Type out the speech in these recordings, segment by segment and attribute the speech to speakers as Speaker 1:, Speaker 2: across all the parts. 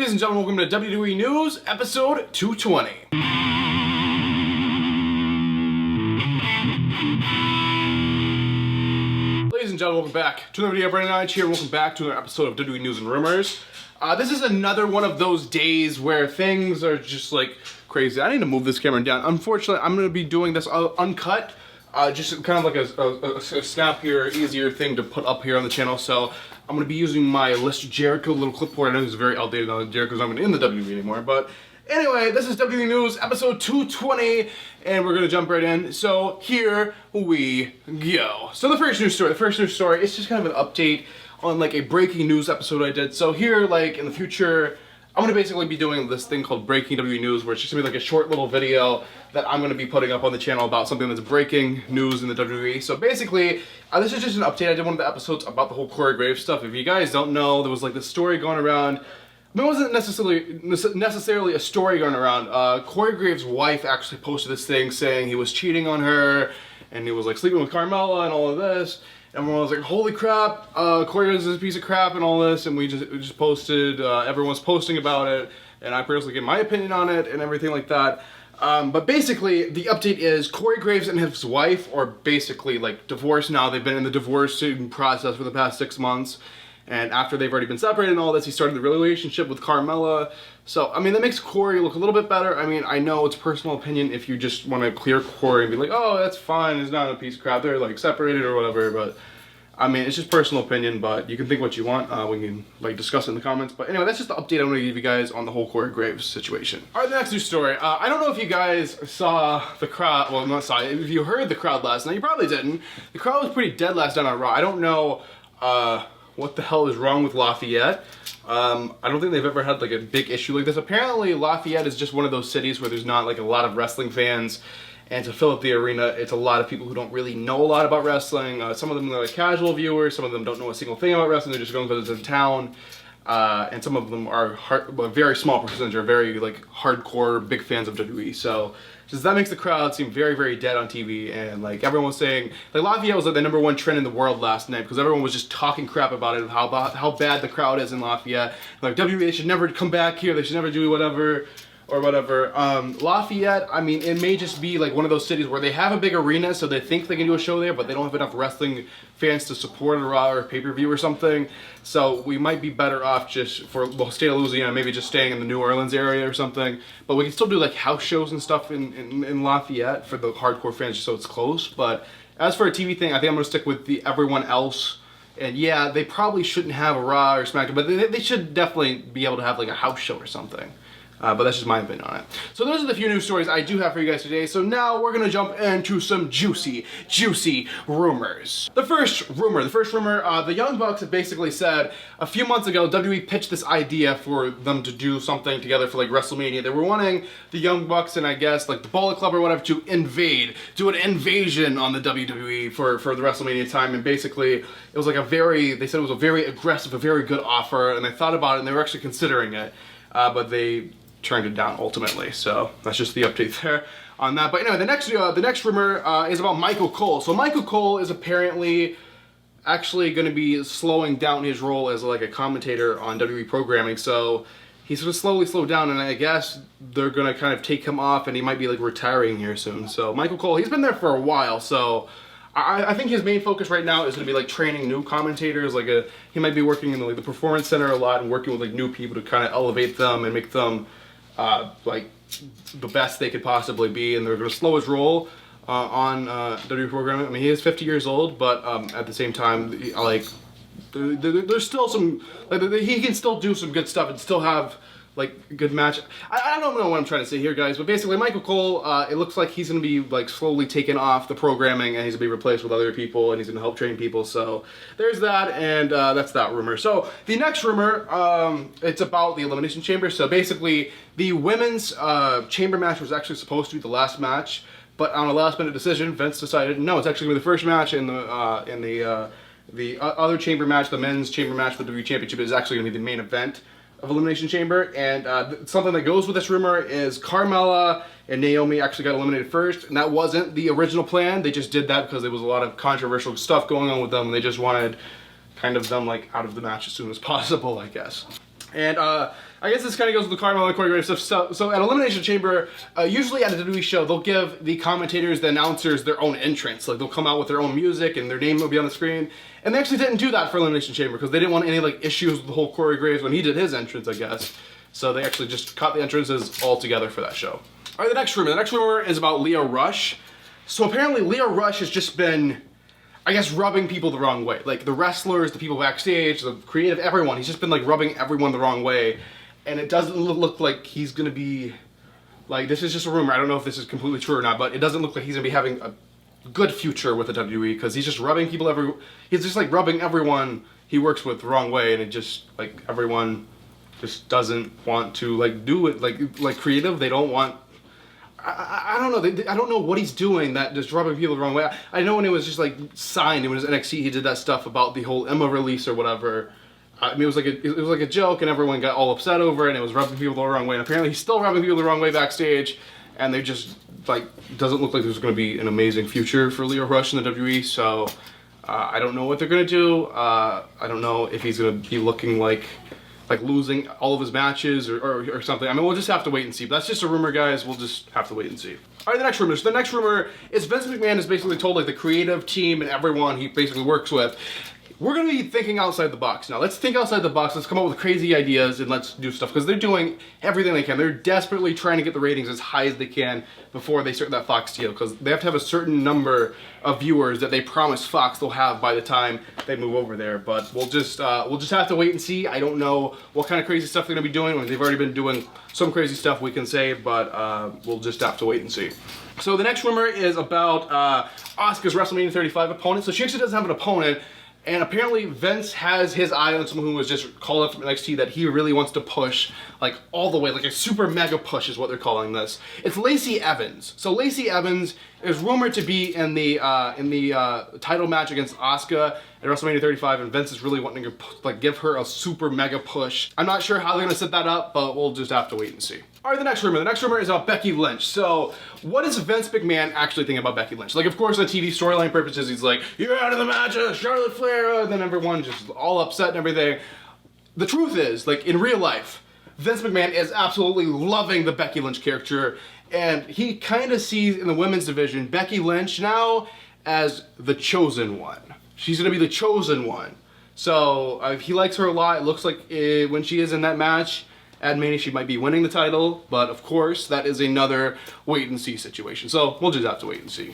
Speaker 1: Ladies and gentlemen, welcome to WWE News, episode 220. Ladies and gentlemen, welcome back to another video. Bryan here. Welcome back to another episode of WWE News and Rumors. This is another one of those days where things are just like crazy. I need to move this camera down. Unfortunately, I'm going to be doing this uncut. Just kind of like a snappier, easier thing to put up here on the channel. So I'm going to be using my List Jericho little clipboard. I know it's very outdated now that Jericho's not in the WWE anymore. But anyway, this is WWE News episode 220, and we're going to jump right in. So here we go. So the first news story, it's just kind of an update on like a breaking news episode I did. So here, like in the future, I'm going to basically be doing this thing called Breaking WWE News, where it's just going to be like a short little video that I'm going to be putting up on the channel about something that's breaking news in the WWE. So basically, this is just an update. I did one of the episodes about the whole Corey Graves stuff. If you guys don't know, there was like this story going around. I mean, it wasn't necessarily a story going around. Corey Graves' wife actually posted this thing saying he was cheating on her, and he was like sleeping with Carmella and all of this. Everyone was like, holy crap, Corey Graves is a piece of crap and all this, and we just posted, everyone's posting about it, and I personally gave my opinion on it and everything like that. But basically, the update is Corey Graves and his wife are basically like divorced now. They've been in the divorcing process for the past 6 months, and after they've already been separated and all this, he started the relationship with Carmella. So, I mean, that makes Corey look a little bit better. I mean, I know it's personal opinion if you just want to clear Corey and be like, oh, that's fine, it's not a piece of crap, they're like separated or whatever, but I mean, it's just personal opinion, but you can think what you want. We can like discuss it in the comments. But anyway, that's just the update I'm going to give you guys on the whole Corey Graves situation. All right, the next news story. I don't know if you guys saw the crowd. Well, not saw it. If you heard the crowd last night, you probably didn't. The crowd was pretty dead last night on Raw. I don't know what the hell is wrong with Lafayette. I don't think they've ever had like a big issue like this. Apparently, Lafayette is just one of those cities where there's not like a lot of wrestling fans. And to fill up the arena, it's a lot of people who don't really know a lot about wrestling. Some of them are like casual viewers. Some of them don't know a single thing about wrestling. They're just going because it's in town. And some of them are a very small percentage are very like hardcore big fans of WWE. So just that makes the crowd seem very, very dead on TV. And like everyone was saying, like Lafayette was like the #1 trend in the world last night because everyone was just talking crap about it, how bad the crowd is in Lafayette. Like WWE should never come back here. They should never do whatever. Or whatever. Lafayette, I mean, it may just be like one of those cities where they have a big arena, so they think they can do a show there, but they don't have enough wrestling fans to support a Raw or a pay-per-view or something. So we might be better off just for the state of Louisiana, maybe just staying in the New Orleans area or something. But we can still do like house shows and stuff in Lafayette for the hardcore fans, just so it's close. But as for a TV thing, I think I'm gonna stick with everyone else. And yeah, they probably shouldn't have a Raw or SmackDown, but they should definitely be able to have like a house show or something. But that's just my opinion on it. So those are the few news stories I do have for you guys today. So now we're going to jump into some juicy rumors. The first rumor, the Young Bucks have basically said a few months ago, WWE pitched this idea for them to do something together for like WrestleMania. They were wanting the Young Bucks and I guess like the Bullet Club or whatever to do an invasion on the WWE for the WrestleMania time. And basically it was like they said it was a very aggressive, a very good offer. And they thought about it and they were actually considering it. But they turned it down ultimately, so that's just the update there on that. But anyway, the next rumor is about Michael Cole. So Michael Cole is apparently actually going to be slowing down his role as like a commentator on WWE programming. So he's going to slowly slow down, and I guess they're going to kind of take him off, and he might be like retiring here soon. So Michael Cole, he's been there for a while, so I think his main focus right now is going to be like training new commentators. Like he might be working in the Performance Center a lot and working with like new people to kind of elevate them and make them like the best they could possibly be. And they're going to slow his role on WWE programming. I mean, he is 50 years old, but at the same time, like there's still some he can still do some good stuff and still have like good match. I don't know what I'm trying to say here, guys, but basically Michael Cole, it looks like he's going to be like slowly taken off the programming and he's going to be replaced with other people and he's going to help train people. So there's that, and that's that rumor. So the next rumor, it's about the Elimination Chamber. So basically the women's chamber match was actually supposed to be the last match, but on a last minute decision, Vince decided no, it's actually going to be the first match in the other chamber match, the men's chamber match for the WWE Championship is actually going to be the main event of Elimination Chamber. And something that goes with this rumor is Carmella and Naomi actually got eliminated first, and that wasn't the original plan. They just did that because there was a lot of controversial stuff going on with them, and they just wanted kind of them like out of the match as soon as possible, I guess. And I guess this kind of goes with the Carmel and choreography stuff. So at Elimination Chamber, usually at a WWE show, they'll give the commentators, the announcers, their own entrance. Like they'll come out with their own music and their name will be on the screen. And they actually didn't do that for Elimination Chamber because they didn't want any like issues with the whole Corey Graves when he did his entrance, I guess. So they actually just cut the entrances all together for that show. All right, the next rumor. The next rumor is about Leo Rush. So apparently Leo Rush has just been, I guess, rubbing people the wrong way. Like the wrestlers, the people backstage, the creative, everyone. He's just been like rubbing everyone the wrong way. And it doesn't look like he's gonna be, like, this is just a rumor. I don't know if this is completely true or not, but it doesn't look like he's gonna be having a good future with the WWE because he's just rubbing people he's just like rubbing everyone he works with the wrong way, and it just, like, everyone just doesn't want to, like, do it, like creative. They don't want, I don't know. I don't know what he's doing that just rubbing people the wrong way. I know when it was just like signed, when it was NXT, he did that stuff about the whole Emma release or whatever. I mean, it was like a joke, and everyone got all upset over it, and it was rubbing people the wrong way. And apparently, he's still rubbing people the wrong way backstage, and they just like doesn't look like there's going to be an amazing future for Leo Rush in the WWE. So I don't know what they're going to do. I don't know if he's going to be looking like losing all of his matches or something. I mean, we'll just have to wait and see. But that's just a rumor, guys. We'll just have to wait and see. All right, the next rumor. So the next rumor is Vince McMahon has basically told like the creative team and everyone he basically works with, we're going to be thinking outside the box now. Let's think outside the box. Let's come up with crazy ideas and let's do stuff because they're doing everything they can. They're desperately trying to get the ratings as high as they can before they start that Fox deal because they have to have a certain number of viewers that they promise Fox they'll have by the time they move over there. But we'll just have to wait and see. I don't know what kind of crazy stuff they're going to be doing. They've already been doing some crazy stuff we can say, but we'll just have to wait and see. So the next rumor is about Asuka's WrestleMania 35 opponent. So she actually doesn't have an opponent. And apparently Vince has his eye on someone who was just called up from NXT that he really wants to push, like, all the way, like a super mega push is what they're calling this. It's Lacey Evans. So Lacey Evans is rumored to be in the title match against Asuka at WrestleMania 35, and Vince is really wanting to like give her a super mega push. I'm not sure how they're gonna set that up, but we'll just have to wait and see. All right, the next rumor. The next rumor is about Becky Lynch. So, what does Vince McMahon actually think about Becky Lynch? Like, of course, on TV storyline purposes, he's like, "You're out of the match, Charlotte Flair," and then everyone just all upset and everything. The truth is, like in real life, Vince McMahon is absolutely loving the Becky Lynch character, and he kind of sees in the women's division Becky Lynch now as the chosen one. She's gonna be the chosen one. So he likes her a lot. It looks like when she is in that match at Mania, she might be winning the title, but of course, that is another wait and see situation. So we'll just have to wait and see.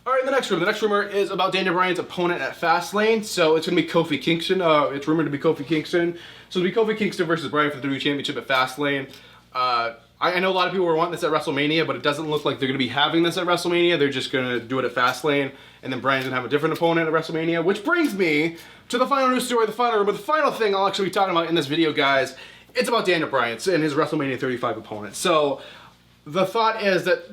Speaker 1: All right, the next rumor. The next rumor is about Daniel Bryan's opponent at Fastlane. So it's gonna be Kofi Kingston. It's rumored to be Kofi Kingston. So it'll be Kofi Kingston versus Bryan for the WWE Championship at Fastlane. I know a lot of people were wanting this at WrestleMania, but it doesn't look like they're gonna be having this at WrestleMania. They're just gonna do it at Fastlane, and then Bryan's gonna have a different opponent at WrestleMania, which brings me to the final news story, the final rumor, the final thing I'll actually be talking about in this video, guys. It's about Daniel Bryan and his WrestleMania 35 opponent. So the thought is that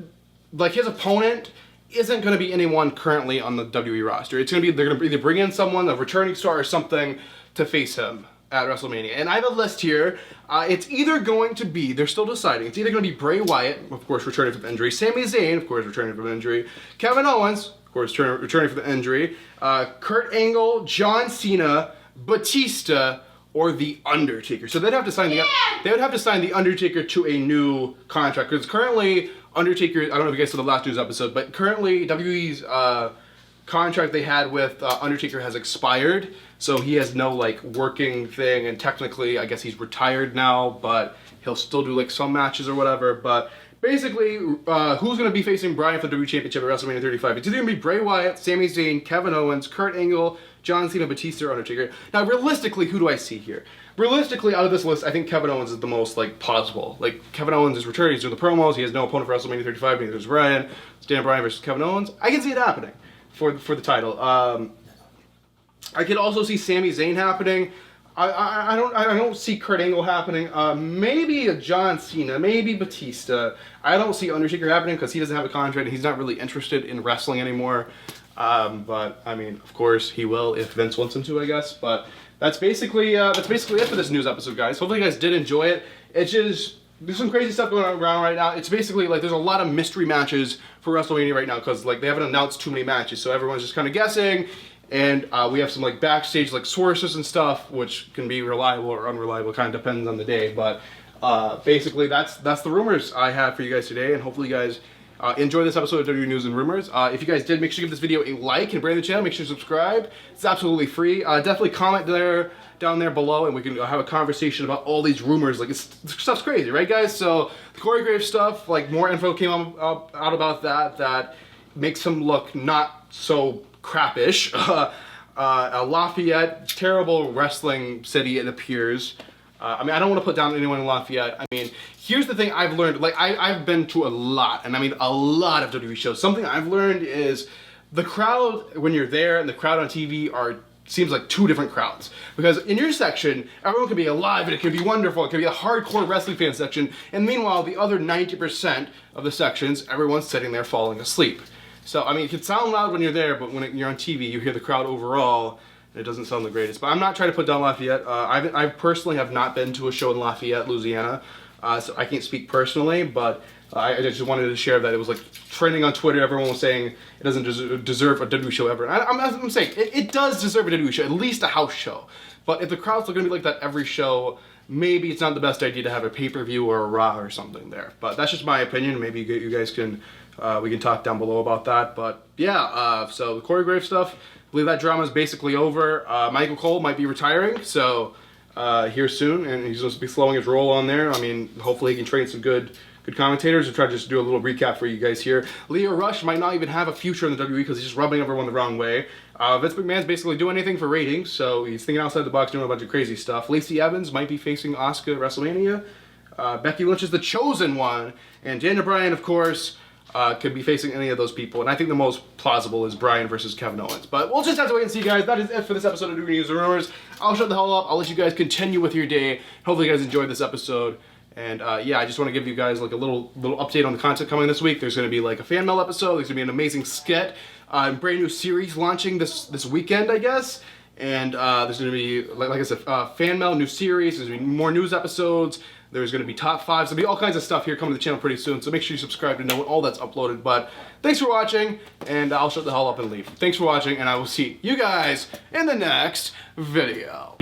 Speaker 1: like his opponent isn't going to be anyone currently on the WWE roster. It's going to be, they're going to either bring in someone, a returning star or something to face him at WrestleMania. And I have a list here. It's either going to be, they're still deciding, it's either going to be Bray Wyatt, of course returning from injury, Sami Zayn, of course returning from injury, Kevin Owens, of course returning from the injury, Kurt Angle, John Cena, Batista, or The Undertaker. So they'd have to sign the Undertaker to a new contract because currently Undertaker, I don't know if you guys saw the last news episode, but currently WWE's contract they had with Undertaker has expired, so he has no like working thing, and technically I guess he's retired now, but he'll still do like some matches or whatever. But basically, who's going to be facing Bryan for the WWE Championship at WrestleMania 35? It's either going to be Bray Wyatt, Sami Zayn, Kevin Owens, Kurt Angle, John Cena, Batista, or Undertaker. Now, realistically, who do I see here? Realistically, out of this list, I think Kevin Owens is the most, like, plausible. Like, Kevin Owens is returning, he's doing the promos, he has no opponent for WrestleMania 35, neither does Bryan. It's Daniel Bryan versus Kevin Owens. I can see it happening for the title. I could also see Sami Zayn happening. I don't see Kurt Angle happening. Maybe a John Cena, maybe Batista. I don't see Undertaker happening because he doesn't have a contract and he's not really interested in wrestling anymore. But I mean, of course he will if Vince wants him to, I guess. But that's basically it for this news episode, guys. Hopefully you guys did enjoy it. It's just, there's some crazy stuff going around right now. It's basically like there's a lot of mystery matches for WrestleMania right now because like they haven't announced too many matches, so everyone's just kind of guessing. And we have some like backstage like sources and stuff, which can be reliable or unreliable, kind of depends on the day. But basically, that's the rumors I have for you guys today, and hopefully you guys enjoy this episode of WWE News and Rumors. If you guys did, make sure you give this video a like and brand the channel. Make sure to subscribe. It's absolutely free. Definitely comment down there below, and we can have a conversation about all these rumors. Like, stuff's crazy, right, guys? So the Corey Graves stuff, like more info came out about that makes him look not so crappish. Lafayette, terrible wrestling city, it appears. I mean, I don't want to put down anyone in Lafayette. I mean, here's the thing I've learned. Like, I've been to a lot, and I mean a lot of WWE shows. Something I've learned is the crowd, when you're there, and the crowd on TV seems like two different crowds. Because in your section, everyone can be alive, and it can be wonderful. It can be a hardcore wrestling fan section. And meanwhile, the other 90% of the sections, everyone's sitting there falling asleep. So, I mean, it can sound loud when you're there, but when you're on TV, you hear the crowd overall, and it doesn't sound the greatest. But I'm not trying to put down Lafayette. I personally have not been to a show in Lafayette, Louisiana, so I can't speak personally, but I just wanted to share that. It was like trending on Twitter. Everyone was saying it doesn't deserve a WWE show ever. And I'm saying it does deserve a WWE show, at least a house show. But if the crowd's going to be like that every show, maybe it's not the best idea to have a pay-per-view or a Raw or something there. But that's just my opinion. Maybe you guys can, we can talk down below about that. But yeah, so the Corey Graves stuff, I believe that drama is basically over. Michael Cole might be retiring, so here soon, and he's supposed to be slowing his roll on there. I mean, hopefully he can train some good commentators and try to just do a little recap for you guys here. Leo Rush might not even have a future in the WWE because he's just rubbing everyone the wrong way. Vince McMahon's basically doing anything for ratings, so he's thinking outside the box, doing a bunch of crazy stuff. Lacey Evans might be facing Asuka at WrestleMania. Becky Lynch is the chosen one, and Daniel Bryan, of course, could be facing any of those people. And I think the most plausible is Bryan versus Kevin Owens. But we'll just have to wait and see, guys. That is it for this episode of WWE News and Rumors. I'll shut the hell up. I'll let you guys continue with your day. Hopefully you guys enjoyed this episode. And yeah, I just want to give you guys like a little update on the content coming this week. There's going to be like a fan mail episode. There's going to be an amazing skit. Brand new series launching this weekend, I guess. And there's going to be, like I said, fan mail, new series. There's going to be more news episodes. There's going to be top fives. There'll be all kinds of stuff here coming to the channel pretty soon. So make sure you subscribe to know when all that's uploaded. But thanks for watching, and I'll shut the hell up and leave. Thanks for watching, and I will see you guys in the next video.